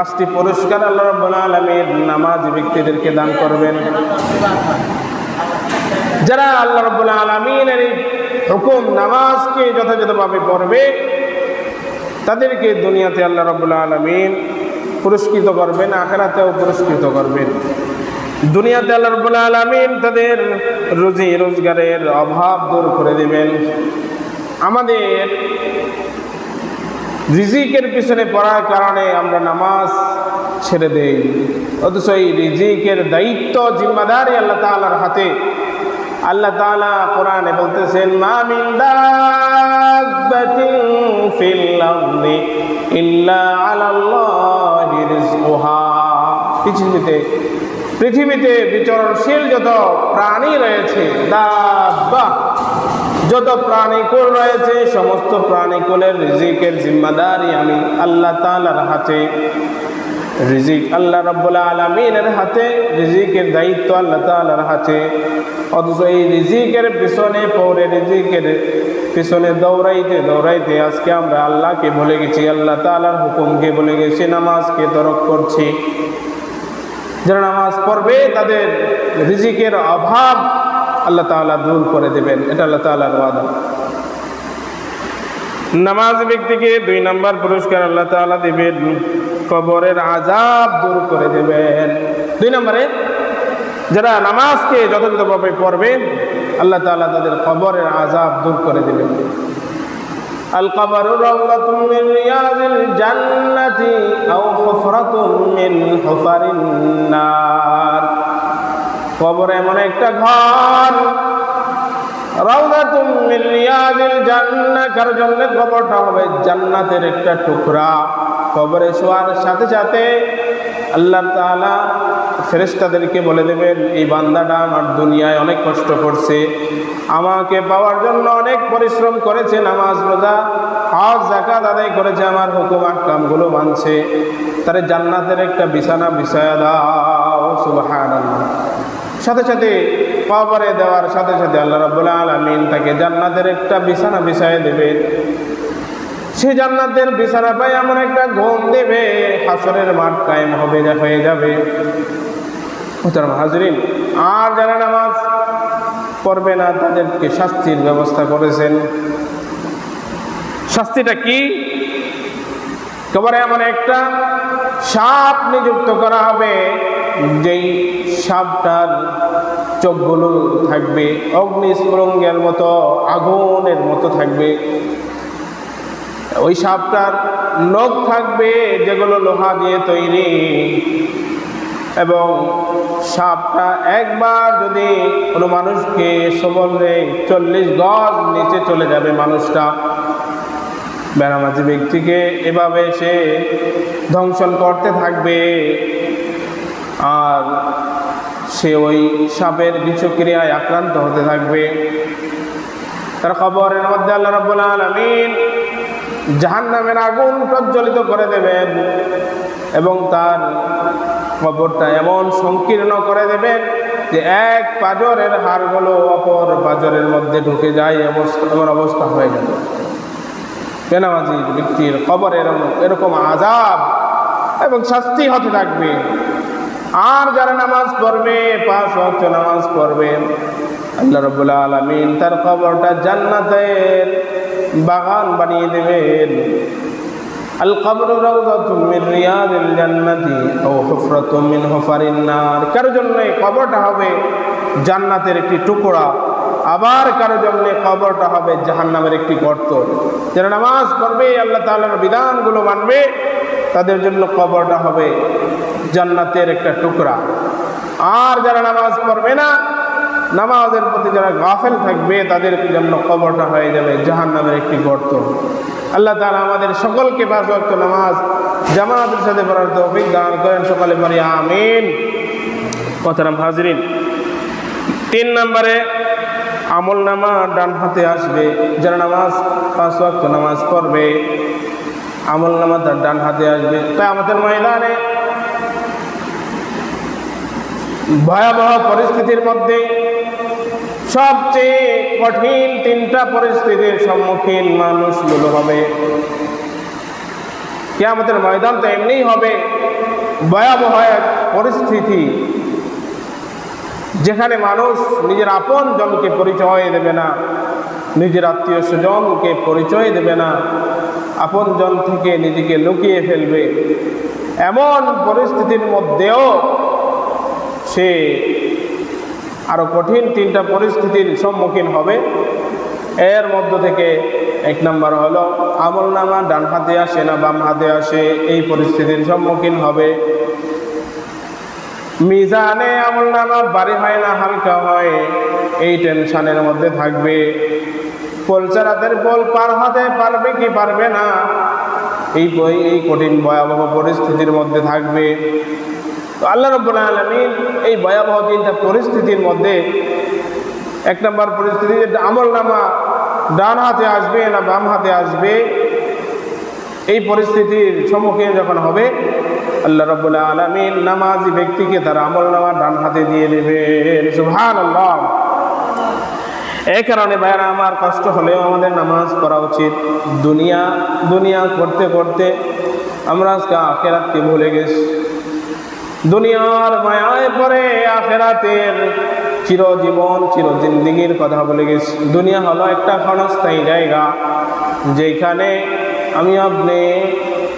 পাঁচটি পুরস্কার আল্লাহ রাব্বুল আলামিন নামাজি ব্যক্তিদেরকে দান করবেন। যারা আল্লাহ রাব্বুল আলামিনের হুকুম নামাজকে যথাযথভাবে পড়বে তাদেরকে দুনিয়াতে আল্লাহ রাব্বুল আলামিন পুরস্কৃত করবেন, আখিরাতেও পুরস্কৃত করবেন। দুনিয়াতে আল্লাহ রাব্বুল আলামিন তাদের রুজি রোজগারের অভাব দূর করে দেবেন। আমাদের রিজিকের পিছনে পড়ার কারণে আমরা নামাজ ছেড়ে দেই, অথচ এই রিজিকের দায়িত্ব জিম্মাদারি আল্লাহ তাআলার হাতে। আল্লাহ তাআলা কোরআনে বলতেছেন, মা মিন দাব্বাতিন ফিল আরদি ইল্লা আলাল্লাহি রিজকুহা। পৃথিবীতে বিচরণশীল যত প্রাণী রয়েছে, দাব্বা যত প্রাণীকুল রয়েছে, সমস্ত প্রাণীকুলের রিজিকের জিম্মাদারি আমি আল্লাহ তাআলার হাতে। রিজিক আল্লাহ রাব্বুল আলামিনের হাতে, রিজিকের দায়িত্ব আল্লাহ তাআলার হাতে। অথচ এই রিজিকের পিছনে পড়ে, রিজিকের পিছনে দৌড়াইতে আজকে আমরা আল্লাহকে ভুলে গেছি, আল্লাহ তাআলার হুকুমকে ভুলে গেছি, নামাজকে তরক করছি। যারা নামাজ পড়বে তাদের রিজিকের অভাব আল্লাহ তাআলা দূর করে দেবেন, এটা আল্লাহ তাআলার ওয়াদা। নামাজি ব্যক্তিকে 2 নম্বর পুরস্কার আল্লাহ তাআলা দিবেন, কবরের আযাব দূর করে দেবেন। 2 নম্বরে যারা নামাজকে যথাযথভাবে পড়বে আল্লাহ তাআলা তাদের কবরের আযাব দূর করে দেবেন। আল কবরু রাওযাতুম মিন রিয়াদিল জান্নাতি আও হুফরাতুম মিন হুফারিন নার। কবর এমন একটা ঘর, রাওযাতুম মিন রিয়াদিল জান্নাহ, কার জন্য কবরটা হবে জান্নাতের একটা টুকরা। কবরে শোয়ার সাথে সাথে আল্লাহ তাআলা ফেরেশতাদেরকে বলে দেবেন, এই বান্দাটা আমার দুনিয়ায় অনেক কষ্ট করছে, আমাকে পাওয়ার জন্য অনেক পরিশ্রম করেছে, নামাজ রোজা হজ যাকাত আদায় করেছে, আমার হুকুম আহকামগুলো মানছে, তারে জান্নাতের একটা বিছানা বিছায়া দাও। সুবহানাল্লাহ। সাথে সাথে কবরে দেওয়ার সাথে সাথে আল্লাহ রাব্বুল আলামিন তাকে জান্নাতের একটা বিছানা বিছায়া দেবেন। সে জান্নাতের বিছানা পায় এমন একটা ঘুম দেবে, হাসরের মাঠ কায়েম হয়ে যাবে। মুহতারাম হাজরিন, আর যারা নামাজ পড়বে না তাদেরকে শাস্তির ব্যবস্থা করেছেন। শাস্তিটা কি? কবরে এমন একটা সাপ নিযুক্ত করা হবে, যেই সাপটার চোখগুলো থাকবে অগ্নিস্ফুলিঙ্গের মতো, আগুনের মতো থাকবে। ওই সাপটার নখ থাকবে যেগুলো লোহা দিয়ে তৈরি, এবং সাপটা একবার যদি কোনো মানুষকে সবল দেয় 40 গজ নিচে চলে যাবে মানুষটা। বেনামাজি ব্যক্তিকে এভাবে সে ধ্বংসন করতে থাকবে, আর সে ওই সাপের বিষক্রিয়ায় আক্রান্ত হতে থাকবে। তার কবরের মধ্যে আল্লাহ রাব্বুল আলামিন জাহান্নামের আগুন প্রজ্বলিত করে দেবেন, এবং তার কবরটা এমন সংকীর্ণ করে দেবেন যে এক পাঁজরের হাড়গুলো অপর পাঁজরের মধ্যে ঢুকে যায়, এমন অবস্থা হয়ে যাবে। বেনামাজি ব্যক্তির কবরের এরকম আযাব এবং শাস্তি হতে থাকবে। আর যারা নামাজ পড়বে, 5 ওয়াক্ত নামাজ পড়বে, আল্লাহ রাব্বুল আলামিন তার কবরটা জান্নাতের বাগান বানিয়ে দেবেন। আল কবরু রাওযাতুম মিন রিয়াদিল জান্নাতি আও হুফরাতুম মিন হুফারিন নার। কারো জন্য কবরটা হবে জান্নাতের একটি টুকরা, আবার কারো জন্য কবরটা হবে জাহান্নামের একটি গর্ত। যারা নামাজ পড়বে, আল্লাহ তাআলার বিধানগুলো মানবে, তাদের জন্য কবরটা হবে জান্নাতের একটা টুকরা। আর যারা নামাজ পড়বে না, নামাজের প্রতি যারা গাফেল থাকবে, তাদের জন্য কবরটা হয়ে যাবে জাহান্নামের একটি গর্ত। আল্লাহ তাআলা আমাদের সকলকে 5 ওয়াক্ত নামাজ জামাতের সাথে পড়ার তৌফিক দান করেন। সকলে বলি আমিন। মুহতারাম হাজরিন, 3 নম্বরে আমলনামা ডান হাতে আসবে। যারা নামাজ 5 ওয়াক্ত নামাজ পড়বে, আমলনামা তার ডান হাতে আসবে। কিয়ামতের ময়দানে ভয়াবহ পরিস্থিতির মধ্যে সবচেয়ে কঠিন 3টা পরিস্থিতির সম্মুখীন মানুষগুলো হবে। কিয়ামতের ময়দান তো এমনিই হবে, ভয়াবহ এক পরিস্থিতি, যেখানে মানুষ নিজের আপন জনকে পরিচয় দেবে না, নিজের আত্মীয় স্বজনকে পরিচয় দেবে না, আপন জন থেকে নিজেকে লুকিয়ে ফেলবে। এমন পরিস্থিতির মধ্যেও সে আরো কঠিন 3টা পরিস্থিতির সম্মুখীন হবে। এর মধ্য থেকে 1 নম্বর হলো আমলনামা ডান হাতে আসে না বাম হাতে আসে, এই পরিস্থিতির সম্মুখীন হবে। মিজানে আমলনামা ভারী হয় না হালকা হয়, এই টেনশনের মধ্যে থাকবে। পলচারাতের বল পার হতে পারবে কি পারবে না, এই কঠিন ভয়াবহ পরিস্থিতির মধ্যে থাকবে। তো আল্লাহ রাব্বুল আলামিন এই ভয়াবহ 3টা পরিস্থিতির মধ্যে 1 নম্বর পরিস্থিতি, আমলনামা ডান হাতে আসবে না বাম হাতে আসবে, এই পরিস্থিতির সম্মুখীন যখন হবে, আল্লাহ রাব্বুল আলামিন নামাজি ব্যক্তিকে তার আমলনামা ডান হাতে দিয়ে দেবেন। সুবহানাল্লাহ। এই কারণে ভাইরা আমার, কষ্ট হলেও আমাদের নামাজ পড়া উচিত। দুনিয়া করতে করতে আমরা আজকে আখিরাতকে ভুলে গেছি। দুনিয়ার মায়ায় পড়ে আখিরাতের চিরজীবন চিরজিন্দিগির কথা ভুলে গেছি। দুনিয়া হলো একটা ক্ষণস্থায়ী জায়গা, যেখানে আমি আপনি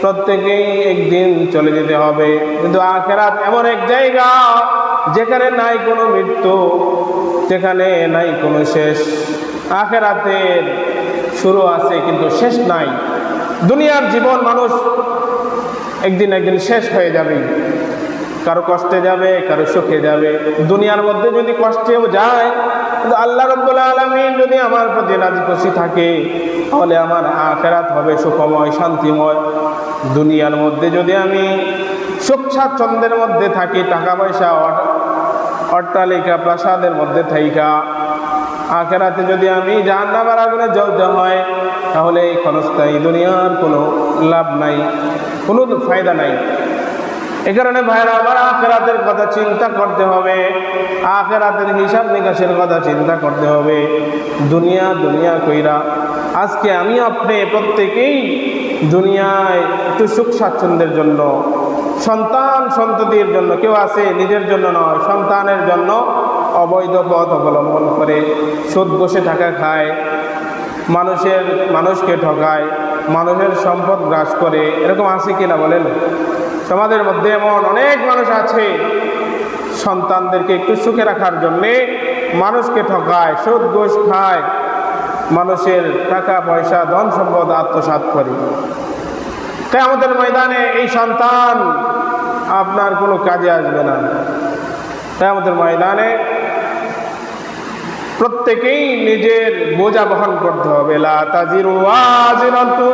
প্রত্যেকেই একদিন চলে যেতে হবে। কিন্তু আখিরাত এমন এক জায়গা যেখানে নাই কোনো মৃত্যু, যেখানে নাই কোনো শেষ। আখিরাতের শুরু আছে কিন্তু শেষ নাই। দুনিয়ার জীবন মানুষ একদিন শেষ হয়ে যাবে, কারো কষ্টে যাবে, কারো সুখে যাবে। দুনিয়ার মধ্যে যদি কষ্টেও যায়, কিন্তু আল্লাহ রাব্বুল আলামিন যদি আমার প্রতি রাজি খুশি থাকে, তাহলে আমার আখিরাত হবে সুখময় শান্তিময়। দুনিয়ার মধ্যে যদি আমি সুখ স্বাচ্ছন্দ্যের মধ্যে থাকি, টাকা পয়সা অট্টালিকা প্রাসাদের মধ্যে থাইকা, আখিরাতে যদি আমি জাহান্নামের আগুনে জ্বলতে হয়, তাহলে এই ক্ষণস্থায়ী দুনিয়ার কোনো লাভ নাই, কোনো ফায়দা নাই। এ কারণে ভাইরা আমার, আখিরাতের কথা চিন্তা করতে হবে, আখিরাতের হিসাব নিকাশের কথা চিন্তা করতে হবে। দুনিয়া কইরা আজকে আমি আপনি প্রত্যেকেই দুনিয়ায় একটু সুখ স্বাচ্ছন্দ্যের জন্য, সন্তান সন্ততির জন্য, কেউ আছে নিজের জন্য নয়, সন্তানের জন্য অবৈধ পথ অবলম্বন করে সুদ বসে টাকা খায়, মানুষকে ঠকায়, মানুষের সম্পদ গ্রাস করে। এরকম আছে কিনা বলেন? সমাজের মধ্যে এমন অনেক মানুষ আছে, সন্তানদেরকে একটু সুখে রাখার জন্যে মানুষকে ঠকায়, সুদ ঘুষ খায়, মানুষের টাকা পয়সা ধন সম্পদ আত্মসাৎ করে। তাই আমাদের ময়দানে এই সন্তান আপনার কোনো কাজে আসবে না। তাই আমাদের ময়দানে প্রত্যেকেই নিজের বোঝা বহন করতে হবে। লা তাজিরু ওয়াজিরাতু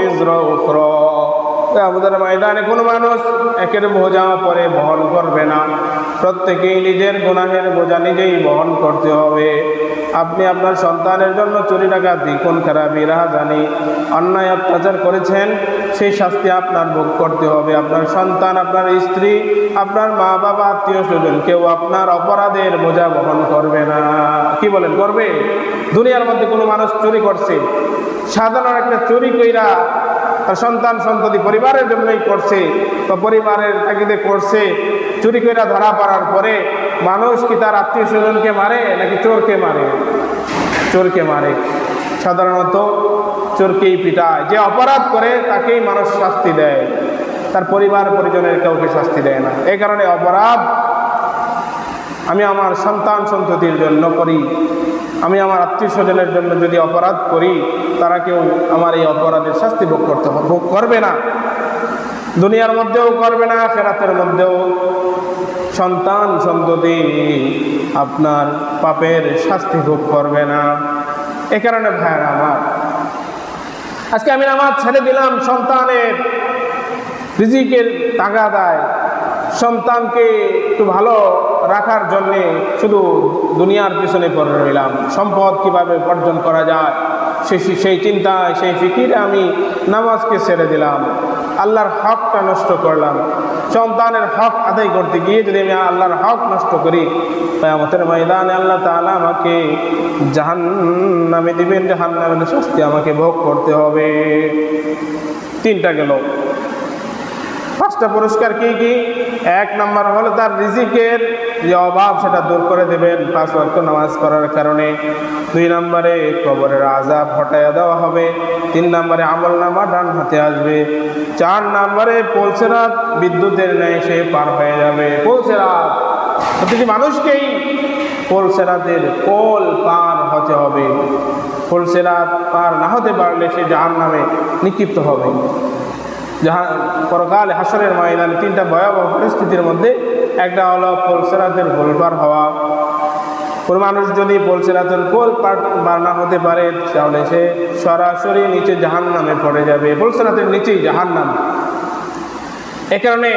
ইজরা উখরা। আমাদের ময়দানে কোনো মানুষ একের বোঝা পরে বহন করবে না, প্রত্যেকেই নিজের গুনাহের বোঝা নিজেই বহন করতে হবে। আপনি আপনার সন্তানের জন্য চুরি ডাকাতি, খুন খারাপি, রাহাজানি, অন্যায় অত্যাচার করেছেন, সেই শাস্তি আপনার ভোগ করতে হবে। আপনার সন্তান, আপনার স্ত্রী, আপনার মা বাবা, আত্মীয় স্বজন, কেউ আপনার অপরাধের বোঝা বহন করবে না। কি বলেন, করবে? দুনিয়ার মধ্যে কোনো মানুষ চুরি করছে, সাধারণ একটা চুরি কইরা তার সন্তান সন্ততি পরিবারের জন্যই করছে, বা পরিবারের তাগিদে করছে, চুরি কইরা ধরা পড়ার পরে মানুষ কি তার আত্মীয় স্বজনকে মারে নাকি চোরকে মারে? চোরকে মারে। সাধারণত চোরকেই পিটায়। যে অপরাধ করে তাকেই মানুষ শাস্তি দেয়, তার পরিবার পরিজনের কাউকে শাস্তি দেয় না। এই কারণে অপরাধ আমি আমার সন্তান সন্ততির জন্য করি, আমি আমার আত্মীয় স্বজনের জন্য যদি অপরাধ করি, তারা কেউ আমার এই অপরাধের শাস্তি ভোগ করবে না। দুনিয়ার মধ্যেও করবে না, আখিরাতের মধ্যেও সন্তান সন্ততি আপনার পাপের শাস্তি ভোগ করবে না। এ কারণে ভাইরা আমার, আজকে আমি নামাজ ছেড়ে দিলাম সন্তানের রিজিকের তাগাদায়, সন্তানকে একটু ভালো রাখার জন্যে শুধু দুনিয়ার পিছনে পড়ে রইলাম। সম্পদ কিভাবে উপার্জন করা যায় সেই চিন্তায়, সেই ফিকিরে আমি নামাজকে ছেড়ে দিলাম, আল্লাহর হকটা নষ্ট করলাম। সন্তানের হক আদায় করতে গিয়ে যদি আমি আল্লাহর হক নষ্ট করি, কিয়ামতের ময়দানে আল্লাহ তাআলা আমাকে জাহান্নামে দিবেন, জাহান্নামের শাস্তি আমাকে ভোগ করতে হবে। 3টা গেল। পাঁচটা পুরস্কার কি কি? এক নম্বর হলো তার রিজিকের যে অভাব সেটা দূর করে দেবেন 5 ওয়াক্ত নামাজ পড়ার কারণে। 2 নম্বরে কবরের আযাব হটাইয়া দেওয়া হবে। 3 নম্বরে আমলনামা ডান হাতে আসবে। 4 নম্বরে পুলসিরাত বিদ্যুতের ন্যায় সে পার হয়ে যাবে। পুলসিরাত প্রতিটি মানুষকেই পুলসিরাতের পোল পার হতে হবে। পুলসিরাত পার না হতে পারলে সে জাহান্নামে নিক্ষিপ্ত হবে। পরকালে হাসরের ময়দানে 3টা ভয়াবহ পরিস্থিতির মধ্যে একটা হলো পুলসিরাতের পোল পার হওয়া। কোনো মানুষ যদি পুলসিরাতের পোল পার না হতে পারে তাহলে সে সরাসরি নিচে জাহান্নামে পড়ে যাবে। পুলসিরাতের নিচেই জাহান্নাম। এ কারণে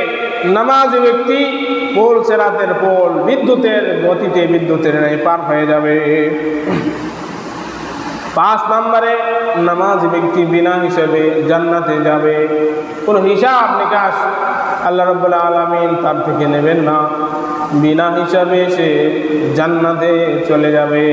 নামাজি ব্যক্তি পুলসিরাতের পোল বিদ্যুতের গতিতে বিদ্যুতের ন্যায় পার হয়ে যাবে। 5 নম্বরে নামাজি ব্যক্তি বিনা হিসেবে জান্নাতে যাবে। কোনো হিসাব নিকাশ আল্লাহ রাব্বুল আলামিন তার থেকে নেবেন না, বিনা হিসাবে সে জান্নাতে চলে যাবে।